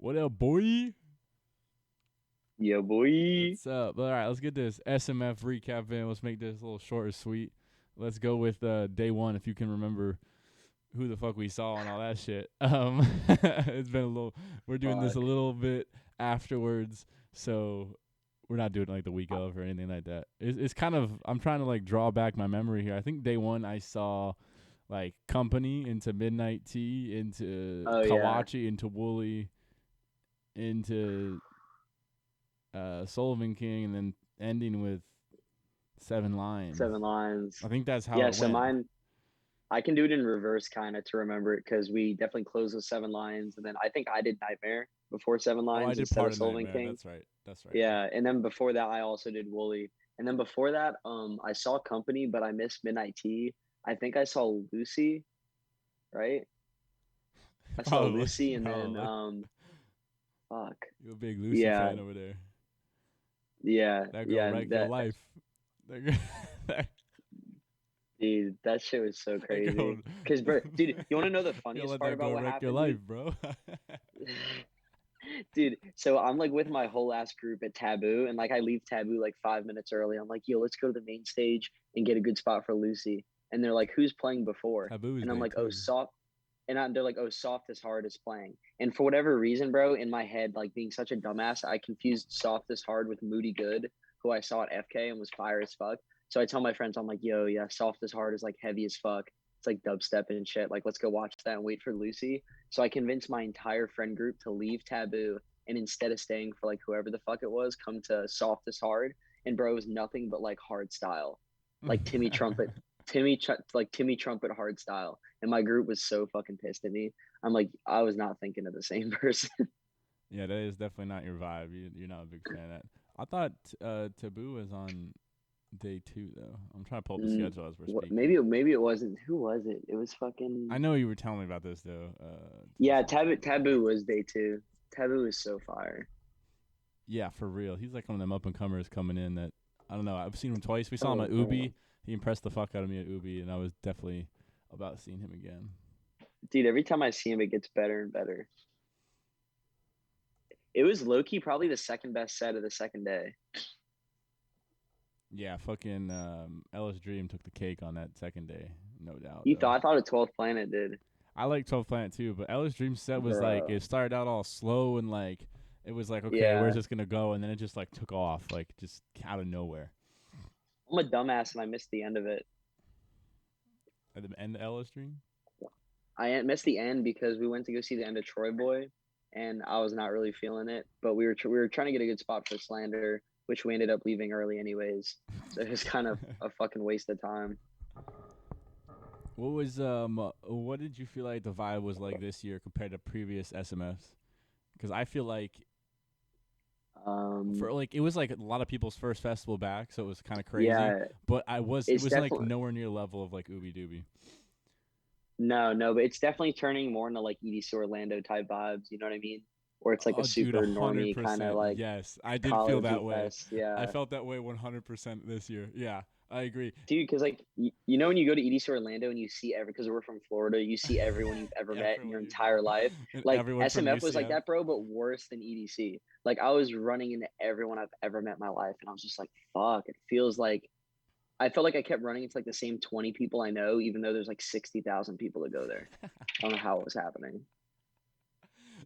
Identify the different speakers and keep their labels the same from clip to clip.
Speaker 1: What up, boy?
Speaker 2: Yeah, boy.
Speaker 1: What's up? All right, let's get this SMF recap in. Let's make this a little short and sweet. Let's go with day one, if you can remember who the fuck we saw and all that shit. It's been a little. We're doing this a
Speaker 2: Fuck.
Speaker 1: little bit afterwards, so we're not doing like the week of or anything like that. It's kind of. I'm trying to like draw back my memory here. I think day one I saw like Company into Midnight Tea into
Speaker 2: Oh yeah.
Speaker 1: Kawachi into Wooly into Sullivan King, and then ending with Seven Lines.
Speaker 2: Seven lines.
Speaker 1: I think that's how
Speaker 2: Yeah,
Speaker 1: it
Speaker 2: so
Speaker 1: went.
Speaker 2: mine I can do it in reverse kind of to remember it because we definitely closed with seven lines and then I think I did Nightmare before seven
Speaker 1: Oh, I
Speaker 2: lines
Speaker 1: did
Speaker 2: instead
Speaker 1: part
Speaker 2: of
Speaker 1: of
Speaker 2: Sullivan
Speaker 1: Nightmare.
Speaker 2: King.
Speaker 1: That's right. That's right.
Speaker 2: Yeah, and then before that I also did Wooly. And then before that, I saw Company, but I missed Midnight Tea. I think I saw Lucy, right? I saw
Speaker 1: Probably.
Speaker 2: Lucy and then
Speaker 1: Probably.
Speaker 2: fuck.
Speaker 1: You're a big Lucy
Speaker 2: Yeah,
Speaker 1: fan over there.
Speaker 2: yeah,
Speaker 1: That girl
Speaker 2: yeah.
Speaker 1: wrecked your
Speaker 2: That
Speaker 1: life. That girl, that,
Speaker 2: dude, that shit was so
Speaker 1: that girl.
Speaker 2: crazy. Cause bro, dude, you want to know the
Speaker 1: You
Speaker 2: funniest
Speaker 1: let
Speaker 2: part
Speaker 1: that
Speaker 2: about
Speaker 1: girl
Speaker 2: what
Speaker 1: wreck your
Speaker 2: happened,
Speaker 1: life,
Speaker 2: dude?
Speaker 1: bro.
Speaker 2: Dude, so I'm like with my whole ass group at Taboo, and like I leave Taboo like 5 minutes early. I'm like, yo, let's go to the main stage and get a good spot for Lucy. And they're like, who's playing before?
Speaker 1: Taboo is
Speaker 2: And I'm
Speaker 1: day
Speaker 2: like, oh,
Speaker 1: two.
Speaker 2: soft. They're like, oh, soft as hard is playing. And for whatever reason, bro, in my head, like being such a dumbass, I confused soft as hard with Moody Good, who I saw at FK and was fire as fuck. So I tell my friends, I'm like, yo, yeah, soft as hard is like heavy as fuck. It's like dubstep and shit. Like, let's go watch that and wait for Lucy. So I convinced my entire friend group to leave Taboo and instead of staying for like whoever the fuck it was, come to soft as hard. And bro, it was nothing but like hard style, like Timmy Trumpet hard style. And my group was so fucking pissed at me. I'm like, I was not thinking of the same person.
Speaker 1: Yeah, that is definitely not your vibe. You're not a big fan of that. I thought Taboo was on day two though. I'm trying to pull up the schedule as we're speaking.
Speaker 2: Maybe it wasn't. Who was it? It was
Speaker 1: I
Speaker 2: fucking
Speaker 1: know you were telling me about this though.
Speaker 2: yeah. Taboo was day two. Taboo was so fire.
Speaker 1: Yeah, for real. He's like one of them up and comers coming in that I don't know. I've seen him twice. We saw him
Speaker 2: Oh
Speaker 1: at
Speaker 2: man,
Speaker 1: Ubi. He impressed the fuck out of me at Ubi, and I was definitely about seeing him again.
Speaker 2: dude. Every time I see him, it gets better and better. It was low key probably the second best set of the second day.
Speaker 1: Yeah, fucking Ellis Dream took the cake on that second day, no doubt
Speaker 2: You
Speaker 1: though.
Speaker 2: thought I thought a 12th Planet did,
Speaker 1: I like 12 Planet too, but Ellis Dream's set was like
Speaker 2: bro.
Speaker 1: it started out all slow and like it was like okay, where's
Speaker 2: Yeah,
Speaker 1: this gonna go, and then it just like took off like just out of nowhere.
Speaker 2: I'm a dumbass and I missed the end of it.
Speaker 1: At the end of Ellis Dream.
Speaker 2: I missed the end because we went to go see the end of Troy Boy, and I was not really feeling it. But we were trying to get a good spot for Slander, which we ended up leaving early anyways. So it was kind of a fucking waste of time.
Speaker 1: what did you feel like the vibe was like this year compared to previous SMFs? Because I feel like
Speaker 2: Um,
Speaker 1: for like it was like a lot of people's first festival back, so it was kind of crazy.
Speaker 2: yeah,
Speaker 1: But it
Speaker 2: it's
Speaker 1: was like
Speaker 2: definitely
Speaker 1: nowhere near the level of like Ooby Dooby.
Speaker 2: no, but it's definitely turning more into like EDC Orlando type vibes. You know what I mean? Or it's like a
Speaker 1: Oh, dude,
Speaker 2: super normie kind of
Speaker 1: 100%.
Speaker 2: like
Speaker 1: Yes, I did feel
Speaker 2: collegey
Speaker 1: that way.
Speaker 2: fest.
Speaker 1: I
Speaker 2: Yeah,
Speaker 1: felt that way 100% this year. Yeah, I agree.
Speaker 2: dude, because like you know when you go to EDC Orlando and you see because we're from Florida, you see everyone you've ever met in
Speaker 1: Everyone
Speaker 2: your
Speaker 1: you know,
Speaker 2: entire life.
Speaker 1: and
Speaker 2: Like
Speaker 1: everyone from
Speaker 2: SMF was like
Speaker 1: UCF.
Speaker 2: that, bro, but worse than EDC. Like I was running into everyone I've ever met in my life, and I was just like, fuck. It feels like I felt like I kept running into like the same 20 people I know, even though there's like 60,000 people to go there. I don't know how it was happening.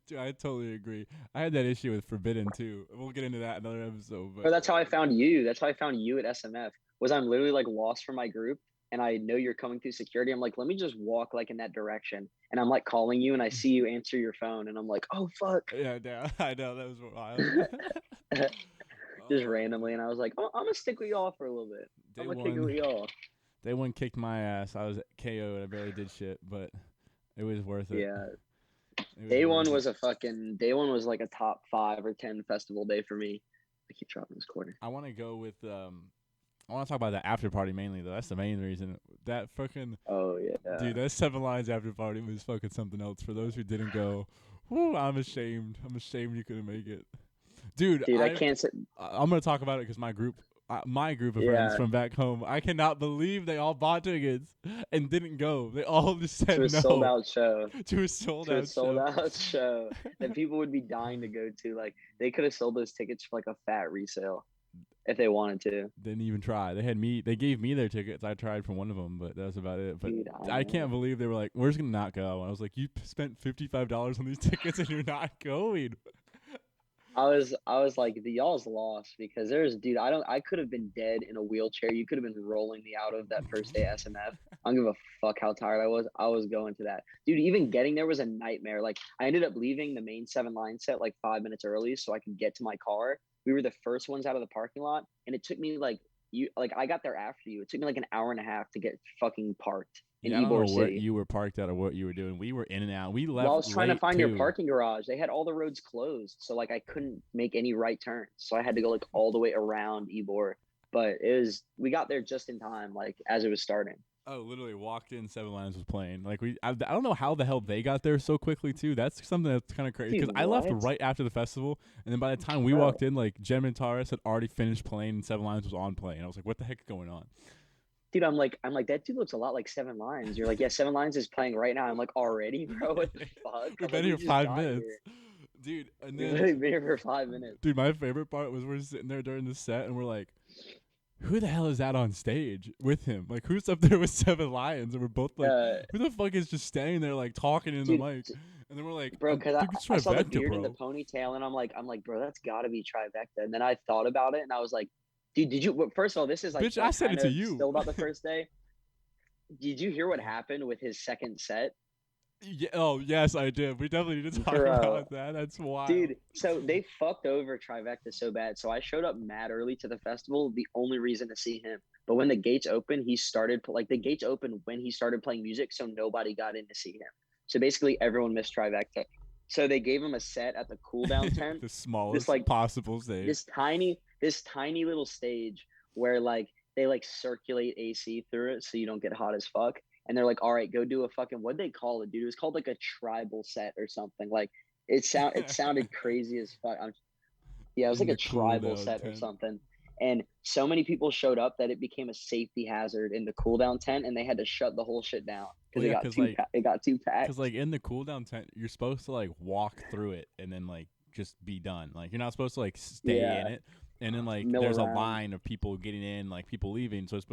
Speaker 1: Dude, I totally agree. I had that issue with Forbidden too. We'll get into that in another episode, but
Speaker 2: But that's how I found you. That's how I found you at SMF. Was I'm literally like lost from my group and I know you're coming through security. I'm like, let me just walk like in that direction. And I'm like calling you and I see you answer your phone and I'm like, oh fuck.
Speaker 1: yeah, I know that was wild.
Speaker 2: Just
Speaker 1: Oh
Speaker 2: randomly. And I was like, oh, I'm gonna stick with y'all for a little bit. I'm
Speaker 1: day
Speaker 2: gonna kick it
Speaker 1: one,
Speaker 2: with y'all.
Speaker 1: day one kicked my ass. I was KO'd. I barely did shit, but it was worth it.
Speaker 2: Yeah.
Speaker 1: It was worth it.
Speaker 2: Day one was like a top 5 or 10 festival day for me. I keep dropping this quarter.
Speaker 1: I want to go with I want to talk about the after party mainly though. That's the main reason. That fucking
Speaker 2: Oh yeah.
Speaker 1: dude, that Seven Lines after party was fucking something else. For those who didn't go, whoo, I'm ashamed. I'm ashamed you couldn't make it, dude.
Speaker 2: Dude, I can't say
Speaker 1: I'm gonna talk about it because my group. my group of friends
Speaker 2: Yeah,
Speaker 1: from back home. I cannot believe they all bought tickets and didn't go. They all just
Speaker 2: to
Speaker 1: said
Speaker 2: a sold
Speaker 1: no
Speaker 2: out show.
Speaker 1: to a sold
Speaker 2: To a
Speaker 1: out
Speaker 2: sold
Speaker 1: show.
Speaker 2: out show that people would be dying to go to. Like they could have sold those tickets for like a fat resale if they wanted to.
Speaker 1: Didn't even try. They had me. They gave me their tickets. I tried for one of them, but that was about it. But
Speaker 2: Dude, I
Speaker 1: I can't
Speaker 2: know.
Speaker 1: believe they were like, "We're just gonna not go." And I was like, "You spent $55 on these tickets and you're not going."
Speaker 2: I was like the y'all's lost because there's dude I could have been dead in a wheelchair. You could have been rolling me out of that first day SMF. I don't give a fuck how tired I was. I was going to that. Dude, even getting there was a nightmare. Like I ended up leaving the main 7 line set like 5 minutes early so I could get to my car. We were the first ones out of the parking lot and it took me like I got there after you. It took me like an hour and a half to get fucking parked in
Speaker 1: Yeah, I don't
Speaker 2: Ybor
Speaker 1: know where
Speaker 2: City.
Speaker 1: you were parked at or what you were doing. We were in and out. We
Speaker 2: Well, I
Speaker 1: left
Speaker 2: was trying to
Speaker 1: late
Speaker 2: find your
Speaker 1: too.
Speaker 2: parking garage. They had all the roads closed, so like I couldn't make any right turns. So I had to go like all the way around Ybor. But we got there just in time, like as it was starting.
Speaker 1: Oh, literally walked in. Seven Lions was playing. Like I don't know how the hell they got there so quickly too. That's something that's kind of crazy
Speaker 2: Dude,
Speaker 1: because I left
Speaker 2: what?
Speaker 1: right after the festival, and then by the time we
Speaker 2: Bro,
Speaker 1: walked in, like Jem and Taurus had already finished playing, and Seven Lions was on playing. And I was like, "What the heck is going on?"
Speaker 2: dude, I'm like that dude looks a lot like 7 Lines. You're like, yeah, 7 Lines is playing right now. I'm like, already, bro? What the fuck?
Speaker 1: We've
Speaker 2: I'm
Speaker 1: been
Speaker 2: like, we
Speaker 1: here
Speaker 2: just
Speaker 1: five
Speaker 2: got
Speaker 1: minutes,
Speaker 2: here.
Speaker 1: dude. And
Speaker 2: We've
Speaker 1: then,
Speaker 2: literally been here for 5 minutes.
Speaker 1: dude, my favorite part was we're sitting there during the set, and we're like, who the hell is that on stage with him? Like, who's up there with Seven Lions? And we're both like,
Speaker 2: Uh,
Speaker 1: who the fuck is just standing there, like, talking in the
Speaker 2: dude,
Speaker 1: mic? And then we're like,
Speaker 2: bro,
Speaker 1: I
Speaker 2: because
Speaker 1: think it's
Speaker 2: I saw the
Speaker 1: Trivecta,
Speaker 2: beard and the
Speaker 1: bro.
Speaker 2: ponytail, and I'm like, bro, that's got to be Trivecta. And then I thought about it, and I was like, dude, did you? Well, first of all, this is like
Speaker 1: Bitch, I said
Speaker 2: kind
Speaker 1: it to
Speaker 2: of
Speaker 1: you.
Speaker 2: still about the first day. Did you hear what happened with his second set,
Speaker 1: Yeah, oh, yes, I did. We definitely need to talk
Speaker 2: bro?
Speaker 1: about that. That's wild.
Speaker 2: Dude, so they fucked over Trivecta so bad. So I showed up mad early to the festival, the only reason to see him. But when the gates opened, he started like the gates opened when he started playing music, so nobody got in to see him. So basically, everyone missed Trivecta. So they gave him a set at the cool down tent.
Speaker 1: The
Speaker 2: This
Speaker 1: smallest
Speaker 2: like
Speaker 1: possible stage.
Speaker 2: this tiny little stage where like they like circulate AC through it so you don't get hot as fuck. And they're like, all right, go do a fucking what'd they call it, dude? It was called like a tribal set or something. Like it sounded crazy as fuck. Yeah, it was
Speaker 1: In
Speaker 2: like a
Speaker 1: the cool
Speaker 2: tribal
Speaker 1: down
Speaker 2: set or
Speaker 1: tent.
Speaker 2: something. And so many people showed up that it became a safety hazard in the cool down tent, and they had to shut the whole shit down
Speaker 1: Well,
Speaker 2: because
Speaker 1: yeah,
Speaker 2: it got too packed.
Speaker 1: in the cool down tent, you're supposed to like walk through it and then like just be done. Like you're not supposed to like stay in
Speaker 2: Yeah,
Speaker 1: it. And then like
Speaker 2: mill
Speaker 1: there's a
Speaker 2: around.
Speaker 1: line of people getting in, like people leaving. So it's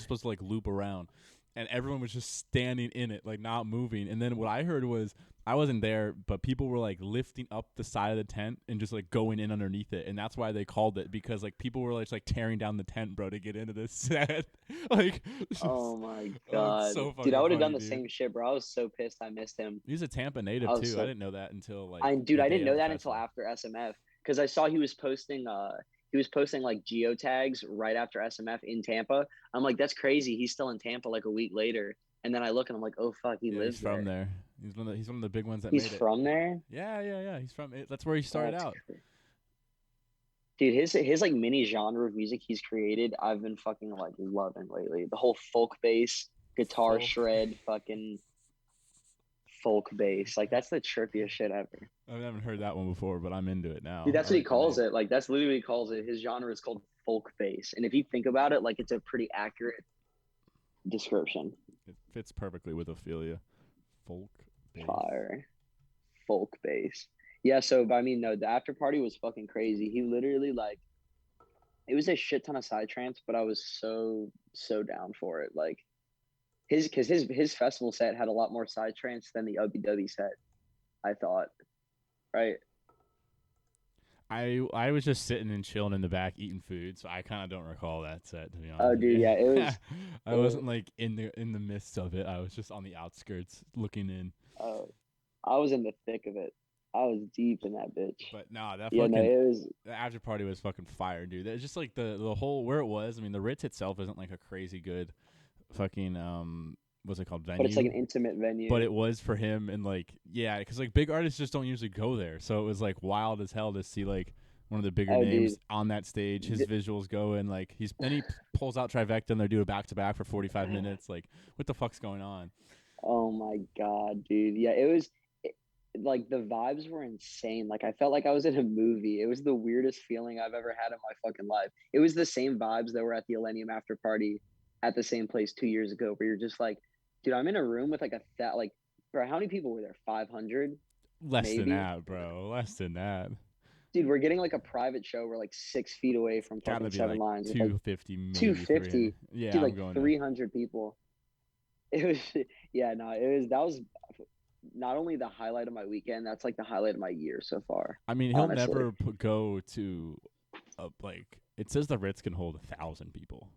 Speaker 1: supposed to like loop around. And everyone was just standing in it, like not moving. And then what I heard was I wasn't there, but people were like lifting up the side of the tent and just like going in underneath it. And that's why they called it, because like people were like tearing down the tent, bro, to get into this set. Like, just,
Speaker 2: Oh my
Speaker 1: oh, it's
Speaker 2: god,
Speaker 1: so
Speaker 2: dude, I
Speaker 1: fucking
Speaker 2: would have done
Speaker 1: funny,
Speaker 2: the
Speaker 1: dude.
Speaker 2: same shit, bro. I was so pissed. I missed him.
Speaker 1: He's a Tampa native
Speaker 2: I was
Speaker 1: too. I
Speaker 2: so
Speaker 1: didn't know that until like
Speaker 2: dude,
Speaker 1: the
Speaker 2: I
Speaker 1: day
Speaker 2: didn't
Speaker 1: of
Speaker 2: know
Speaker 1: the
Speaker 2: that until
Speaker 1: festival.
Speaker 2: after SMF because I saw he was posting like geotags right after SMF in Tampa. I'm like, that's crazy. He's still in Tampa like a week later. And then I look and I'm like, oh fuck, he
Speaker 1: Yeah, he's
Speaker 2: lives
Speaker 1: from
Speaker 2: there.
Speaker 1: there. He's one of the big ones that
Speaker 2: He's
Speaker 1: made it.
Speaker 2: from there.
Speaker 1: Yeah, yeah, yeah. He's from it. That's where he started
Speaker 2: That's
Speaker 1: out.
Speaker 2: dude. His like mini genre of music he's created, I've been fucking like loving lately. The whole folk bass, guitar
Speaker 1: Folk.
Speaker 2: shred, fucking folk bass. Like that's the trippiest shit ever.
Speaker 1: I haven't heard that one before, but I'm into it
Speaker 2: Dude,
Speaker 1: now.
Speaker 2: that's
Speaker 1: I
Speaker 2: what he
Speaker 1: like the
Speaker 2: calls
Speaker 1: name.
Speaker 2: it. Like that's literally what he calls it. His genre is called folk bass. And if you think about it, like it's a pretty accurate description.
Speaker 1: It fits perfectly with Ophelia. Folk bass.
Speaker 2: Fire. Folk bass. Yeah, so I mean no, the after party was fucking crazy. He literally like it was a shit ton of side trance, but I was so down for it. Like his festival set had a lot more side trance than the UBW set, I thought. Right?
Speaker 1: I was just sitting and chilling in the back eating food, so I kind of don't recall that set, to be
Speaker 2: Oh
Speaker 1: honest with
Speaker 2: dude,
Speaker 1: you.
Speaker 2: yeah,
Speaker 1: I
Speaker 2: it,
Speaker 1: wasn't like in the midst of it. I was just on the outskirts looking in.
Speaker 2: uh, I was in the thick of it. I was deep in that bitch.
Speaker 1: But nah, that
Speaker 2: Yeah, no,
Speaker 1: fucking
Speaker 2: it was
Speaker 1: the after party was fucking fire, dude. It's just like the whole where it was. I mean, the Ritz itself isn't like a crazy good fucking what's it called,
Speaker 2: but it's like
Speaker 1: venue,
Speaker 2: an intimate
Speaker 1: but
Speaker 2: venue.
Speaker 1: it was for him. And like yeah, because like big artists just don't usually go there, so it was like wild as hell to see like one of the bigger
Speaker 2: Oh dude.
Speaker 1: names on that stage. His
Speaker 2: D-
Speaker 1: visuals going like he pulls out Trivecta and they do a back to back for 45 minutes. Like what the fuck's going on?
Speaker 2: oh my god, dude. Yeah, it was. like the vibes were insane. Like I felt like I was in a movie. It was the weirdest feeling I've ever had in my fucking life. It was the same vibes that were at the Millennium after party at the same place 2 years ago, where you're just like, dude, I'm in a room with like like, bro, how many people were there? 500,
Speaker 1: Less than
Speaker 2: maybe.
Speaker 1: that, bro. Less than that.
Speaker 2: Dude, we're getting like a private show. We're like 6 feet away from
Speaker 1: Gotta
Speaker 2: fucking
Speaker 1: be
Speaker 2: Seven
Speaker 1: like
Speaker 2: Lines with like
Speaker 1: 250, maybe 300.
Speaker 2: 250.
Speaker 1: Yeah,
Speaker 2: Dude,
Speaker 1: I'm
Speaker 2: like
Speaker 1: going there.
Speaker 2: 300 people. It was, yeah, no, that was not only the highlight of my weekend, that's like the highlight of my year so far,
Speaker 1: I mean, he'll
Speaker 2: honestly.
Speaker 1: never go to like it says the Ritz can hold 1,000 people.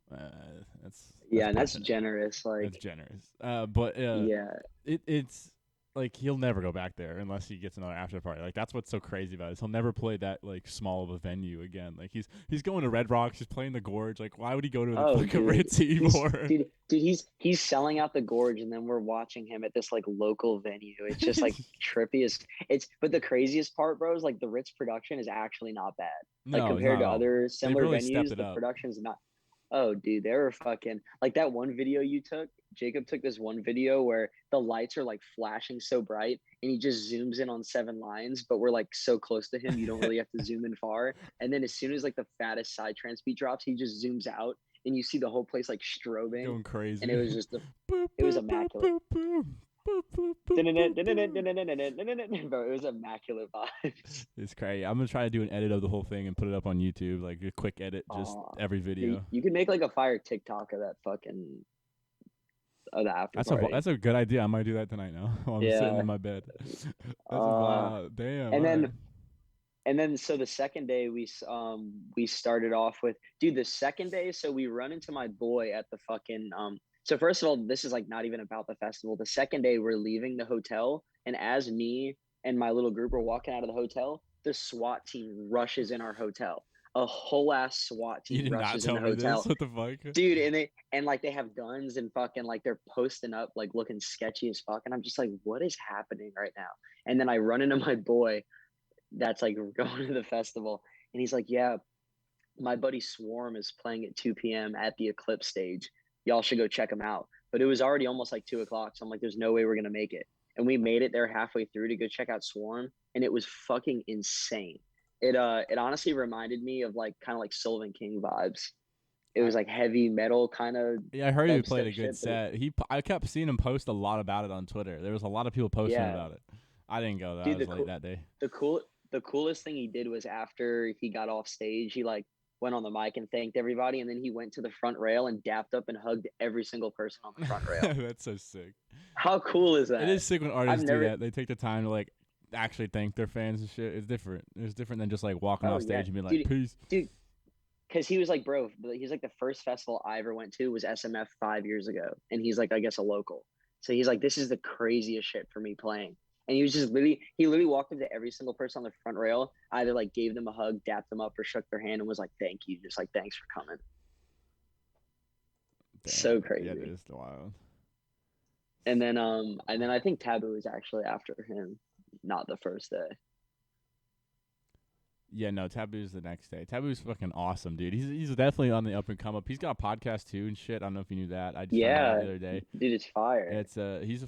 Speaker 1: That's
Speaker 2: Yeah, and that's
Speaker 1: pushing it.
Speaker 2: generous.
Speaker 1: That's
Speaker 2: Like,
Speaker 1: generous. But
Speaker 2: yeah.
Speaker 1: it's like he'll never go back there unless he gets another after party. Like that's what's so crazy about it. Is he'll never play that like small of a venue again. Like he's going to Red Rocks, he's playing the Gorge. Like why would he go to the
Speaker 2: Oh,
Speaker 1: fucking
Speaker 2: dude,
Speaker 1: Ritz anymore?
Speaker 2: he's selling out the Gorge, and then we're watching him at this like local venue. It's just like trippy as it's. But the craziest part, bro, is like the Ritz production is actually not bad. Like
Speaker 1: No, it's not
Speaker 2: compared
Speaker 1: at
Speaker 2: to
Speaker 1: all.
Speaker 2: other
Speaker 1: They've
Speaker 2: similar
Speaker 1: really stepped
Speaker 2: venues,
Speaker 1: it
Speaker 2: the
Speaker 1: up.
Speaker 2: production's not. Oh, dude, they were fucking like that one video you took. Jacob took this one video where the lights are like flashing so bright, and he just zooms in on Seven Lines, but we're like so close to him, you don't really have to zoom in far. And then as soon as like the fattest side trance beat drops, he just zooms out, and you see the whole place like strobing,
Speaker 1: Going
Speaker 2: and
Speaker 1: crazy.
Speaker 2: it was just
Speaker 1: Boop,
Speaker 2: it was
Speaker 1: boop, boop,
Speaker 2: immaculate.
Speaker 1: boop, boop. Boop, boop, boop,
Speaker 2: Bro,
Speaker 1: boop, boop.
Speaker 2: it was immaculate vibes.
Speaker 1: It's crazy. I'm gonna try to do an edit of the whole thing and put it up on YouTube, like a quick edit, just every
Speaker 2: You,
Speaker 1: video.
Speaker 2: you could make like a fire TikTok of that fucking of the after party.
Speaker 1: That's a good idea. I might do that tonight now while I'm sitting in
Speaker 2: Yeah.
Speaker 1: my bed. That's
Speaker 2: Uh,
Speaker 1: wild. Damn.
Speaker 2: and
Speaker 1: All right.
Speaker 2: then so the second day we started off with, dude, the second day, so we run into my boy at the fucking so first of all, this is like not even about the festival. The second day we're leaving the hotel, and as me and my little group are walking out of the hotel, the SWAT team rushes in our hotel. A whole ass SWAT
Speaker 1: You
Speaker 2: team
Speaker 1: did not
Speaker 2: rushes in
Speaker 1: tell
Speaker 2: the
Speaker 1: me this.
Speaker 2: hotel,
Speaker 1: What the fuck?
Speaker 2: dude, and like they have guns and fucking like they're posting up like looking sketchy as fuck, and I'm just like, what is happening right now? And then I run into my boy that's like going to the festival, and he's like, yeah, my buddy Swarm is playing at 2 p.m. at the Eclipse stage. Y'all should go check him out. But it was already almost like 2 o'clock, so I'm like, there's no way we're gonna make it. And we made it there halfway through to go check out Swarm, and it was fucking insane. It honestly reminded me of like kind of like Sylvan King vibes. It
Speaker 1: I
Speaker 2: was like heavy metal kind of
Speaker 1: Yeah, I heard he played
Speaker 2: dubstep
Speaker 1: a good
Speaker 2: shit, but
Speaker 1: set. I kept seeing him post a lot about it on Twitter. There was a lot of people posting
Speaker 2: yeah,
Speaker 1: about it. I didn't go though. I
Speaker 2: dude,
Speaker 1: was late that day.
Speaker 2: the cool the coolest thing he did was after he got off stage, he like went on the mic and thanked everybody, and then he went to the front rail and dapped up and hugged every single person on the front rail.
Speaker 1: That's so sick.
Speaker 2: How cool is
Speaker 1: It
Speaker 2: that?
Speaker 1: is sick when
Speaker 2: I've
Speaker 1: artists do
Speaker 2: never.
Speaker 1: that. They take the time to like actually thank their fans and shit. It's different. It's different than just like walking
Speaker 2: Oh
Speaker 1: off
Speaker 2: yeah,
Speaker 1: stage and being like,
Speaker 2: dude,
Speaker 1: "Peace."
Speaker 2: dude, because he was like, bro, he's like the first festival I ever went to was SMF 5 years ago, and he's like, I guess a local. So he's like, this is the craziest shit for me playing. And he was just he literally walked up to every single person on the front rail, either like gave them a hug, dapped them up, or shook their hand and was like, thank you, just like thanks for coming. So
Speaker 1: Damn. Yeah, it
Speaker 2: crazy.
Speaker 1: is wild.
Speaker 2: And then I think Taboo is actually after him, not the first day.
Speaker 1: Yeah, no, Taboo's the next day. Taboo's fucking awesome, dude. He's definitely on the up and come up. He's got a podcast too and shit. I don't know if you knew that. I just found that out
Speaker 2: Yeah,
Speaker 1: the other day.
Speaker 2: dude, it's fire.
Speaker 1: It's he's a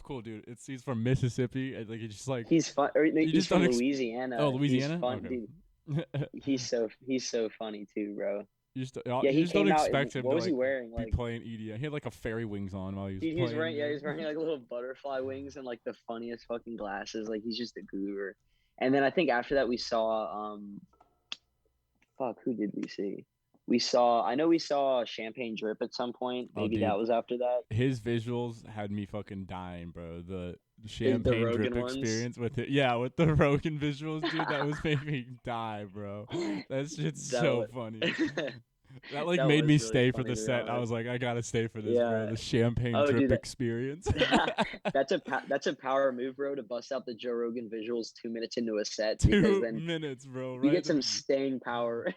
Speaker 1: cool dude. He's from Mississippi. Like he's just like
Speaker 2: He's fun. Or,
Speaker 1: you
Speaker 2: he's
Speaker 1: just don't
Speaker 2: from Louisiana.
Speaker 1: Oh,
Speaker 2: He's
Speaker 1: Louisiana?
Speaker 2: fun, dude.
Speaker 1: Okay.
Speaker 2: He's so funny too, bro.
Speaker 1: You
Speaker 2: Yeah, he
Speaker 1: just don't
Speaker 2: came out.
Speaker 1: expect him
Speaker 2: What
Speaker 1: to
Speaker 2: was he
Speaker 1: like
Speaker 2: wearing?
Speaker 1: be
Speaker 2: Like,
Speaker 1: playing EDM. He had like a fairy wings on while he was
Speaker 2: dude, he was
Speaker 1: playing.
Speaker 2: wearing. Yeah, he was wearing like little butterfly wings and like the funniest fucking glasses. Like, he's just a goober. And then I think after that we saw fuck, who did we see? I know we saw Champagne Drip at some point.
Speaker 1: Oh,
Speaker 2: Maybe that
Speaker 1: dude,
Speaker 2: was after that.
Speaker 1: his visuals had me fucking dying, bro. The
Speaker 2: The
Speaker 1: champagne drip
Speaker 2: Rogan ones.
Speaker 1: experience with it, yeah, with the Rogan visuals, dude, that was making me die, bro. That shit's
Speaker 2: that
Speaker 1: so
Speaker 2: was,
Speaker 1: funny. That like
Speaker 2: that
Speaker 1: made me
Speaker 2: was really
Speaker 1: stay for
Speaker 2: funny
Speaker 1: the
Speaker 2: to be
Speaker 1: set. I
Speaker 2: honest.
Speaker 1: was like, I gotta stay for this, bro.
Speaker 2: Yeah.
Speaker 1: The champagne
Speaker 2: Oh,
Speaker 1: drip
Speaker 2: dude,
Speaker 1: experience.
Speaker 2: that's a power move, bro, to bust out the Joe Rogan visuals 2 minutes into a set, because
Speaker 1: 2
Speaker 2: then
Speaker 1: minutes, bro.
Speaker 2: you
Speaker 1: Right.
Speaker 2: get some staying power.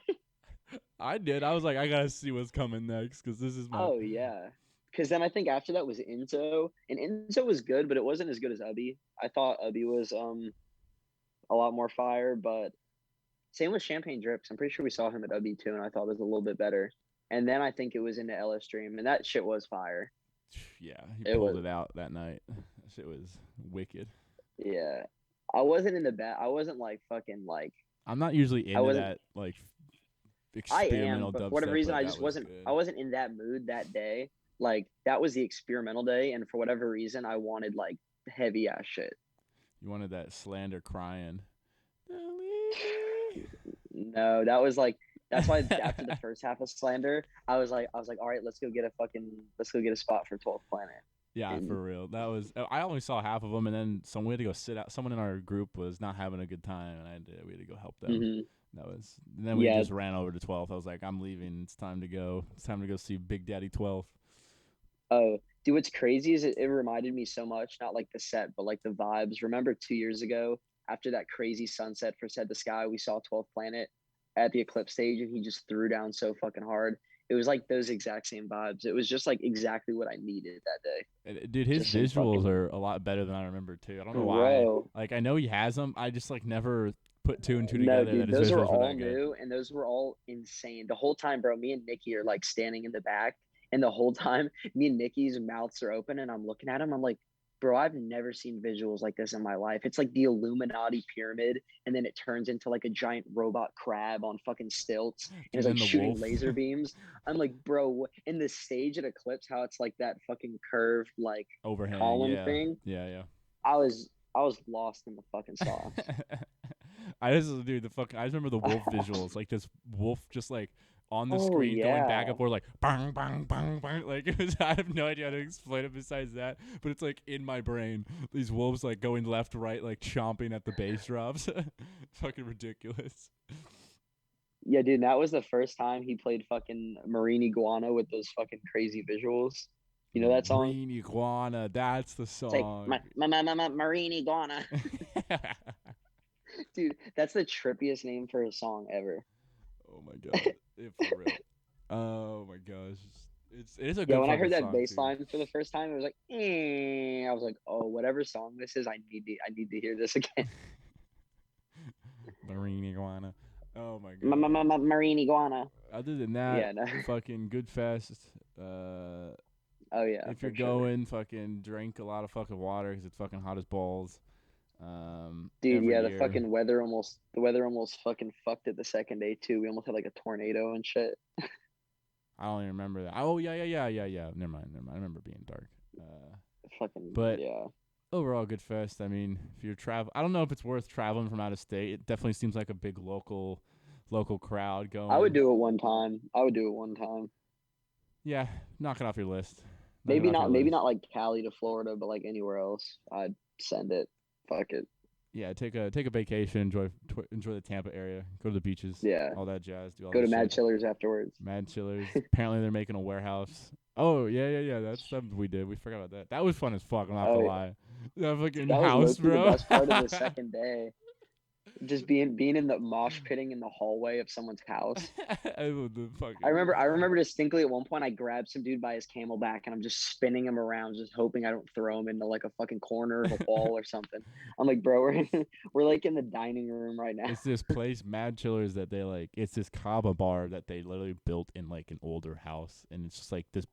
Speaker 1: I did. I was like, I gotta see what's coming next because this is my.
Speaker 2: Oh yeah, because then I think after that was Enzo, and Enzo was good, but it wasn't as good as Ubby. I thought Ubby was a lot more fire, but same with Champagne Drips. I'm pretty sure we saw him at Ubby too, and I thought it was a little bit better. And then I think it was into LS Stream, and that shit was fire.
Speaker 1: Yeah, he
Speaker 2: It
Speaker 1: pulled
Speaker 2: was,
Speaker 1: it out that night. That shit was wicked.
Speaker 2: Yeah. I wasn't in the back. I wasn't like fucking like
Speaker 1: I'm not usually
Speaker 2: I
Speaker 1: into
Speaker 2: wasn't
Speaker 1: that like
Speaker 2: I am,
Speaker 1: experimental
Speaker 2: but for whatever
Speaker 1: dubstep,
Speaker 2: reason
Speaker 1: but
Speaker 2: I
Speaker 1: that
Speaker 2: just
Speaker 1: was
Speaker 2: wasn't
Speaker 1: good.
Speaker 2: I wasn't in that mood that day. Like that was the experimental day and for whatever reason I wanted like heavy ass shit.
Speaker 1: You wanted that slander crying. Don't leave me.
Speaker 2: No, that was like that's why after the first half of Slander, I was like, all right, let's go get a spot for 12th Planet.
Speaker 1: Yeah,
Speaker 2: And
Speaker 1: for real. That was. I only saw half of them, and then we had to go sit out. Someone in our group was not having a good time, and we had to go help them.
Speaker 2: hmm
Speaker 1: That was. And then we
Speaker 2: yeah,
Speaker 1: just ran over to 12th. I was like, I'm leaving. It's time to go. It's time to go see Big Daddy 12th.
Speaker 2: oh, dude, what's crazy is it reminded me so much, not like the set, but like the vibes. Remember 2 years ago, after that crazy sunset for Set the Sky, we saw 12th Planet at the Eclipse stage and he just threw down so fucking hard. It was like those exact same vibes. It was just like exactly what I needed that day.
Speaker 1: Dude, his
Speaker 2: Just some
Speaker 1: visuals
Speaker 2: fucking
Speaker 1: are a lot better than I remember too. I don't know why.
Speaker 2: bro.
Speaker 1: Like I know he has them. I just like never put two and two
Speaker 2: No,
Speaker 1: together that
Speaker 2: dude,
Speaker 1: his
Speaker 2: those were
Speaker 1: visuals were
Speaker 2: all
Speaker 1: that good.
Speaker 2: new and those were all insane. The whole time, bro, me and Nikki are like standing in the back, and the whole time, me and Nikki's mouths are open, and I'm looking at him. I'm like, bro, I've never seen visuals like this in my life. It's like the Illuminati pyramid, and then it turns into like a giant robot crab on fucking stilts, and
Speaker 1: And
Speaker 2: it's
Speaker 1: then
Speaker 2: like
Speaker 1: the
Speaker 2: shooting
Speaker 1: wolf
Speaker 2: laser beams. I'm like, bro, in the stage at Eclipse, how it's like that fucking curved like
Speaker 1: overhang.
Speaker 2: column
Speaker 1: Yeah,
Speaker 2: thing.
Speaker 1: yeah.
Speaker 2: I was lost in the fucking sauce.
Speaker 1: I just dude the fucking I just remember the wolf visuals like this wolf just like on the
Speaker 2: Oh
Speaker 1: screen going back
Speaker 2: yeah.
Speaker 1: and forth like bang bang bang bang like it was I have no idea how to explain it besides that but it's like in my brain these wolves like going left right like chomping at the bass drops fucking ridiculous.
Speaker 2: Yeah, dude, that was the first time he played fucking Marine Iguana with those fucking crazy visuals. You know that song?
Speaker 1: Marine iguana, that's the
Speaker 2: It's like
Speaker 1: song.
Speaker 2: Marine Iguana. Dude, that's the trippiest name for a song ever.
Speaker 1: Oh my god, for real. Oh my gosh, it is a
Speaker 2: Yeah,
Speaker 1: good
Speaker 2: when I
Speaker 1: fucking
Speaker 2: heard that
Speaker 1: song
Speaker 2: bass
Speaker 1: too.
Speaker 2: line for the first time, it was like, I was like, oh, whatever song this is, I need to hear this again.
Speaker 1: Marine iguana. Oh my god.
Speaker 2: Marine Iguana.
Speaker 1: Other than that,
Speaker 2: Yeah, no.
Speaker 1: fucking good fest. Uh,
Speaker 2: Oh yeah,
Speaker 1: if you're
Speaker 2: for sure.
Speaker 1: going, fucking drink a lot of fucking water because it's fucking hot as balls.
Speaker 2: Dude,
Speaker 1: Every
Speaker 2: yeah,
Speaker 1: year.
Speaker 2: the weather almost fucking fucked it the second day too. We almost had like a tornado and shit.
Speaker 1: I don't even remember that. Oh yeah. Never mind. I remember being dark. Uh,
Speaker 2: Fucking
Speaker 1: but
Speaker 2: yeah.
Speaker 1: overall, good fest. I mean, if you're travel, I don't know if it's worth traveling from out of state. It definitely seems like a big local crowd
Speaker 2: I would
Speaker 1: going.
Speaker 2: do it one time. I would do it one time.
Speaker 1: Yeah, knock it off your list. Knock it
Speaker 2: Maybe
Speaker 1: off your
Speaker 2: not maybe
Speaker 1: list.
Speaker 2: not like Cali to Florida, but like anywhere else. I'd send it. Fuck it.
Speaker 1: Yeah, take a vacation, enjoy the Tampa area, go to the beaches,
Speaker 2: Yeah.
Speaker 1: all that jazz, do all
Speaker 2: Go
Speaker 1: that
Speaker 2: to Mad
Speaker 1: shit.
Speaker 2: Chillers afterwards.
Speaker 1: Mad Chillers. Apparently they're making a warehouse. Oh yeah. That's something we did. We forgot about that. That was fun as fuck. I'm not
Speaker 2: Oh
Speaker 1: gonna
Speaker 2: yeah.
Speaker 1: lie. That fucking
Speaker 2: That was low
Speaker 1: house,
Speaker 2: key the
Speaker 1: bro.
Speaker 2: best part of the second day. Just being in the mosh pitting in the hallway of someone's house.
Speaker 1: I love the
Speaker 2: I
Speaker 1: fucking.
Speaker 2: remember I remember distinctly at one point I grabbed some dude by his camelback and I'm just spinning him around, just hoping I don't throw him into like a fucking corner of a wall or something. I'm like, bro, we're like in the dining room right now.
Speaker 1: It's this place, Mad Chillers, that they like. It's this kava bar that they literally built in like an older house, and it's just like this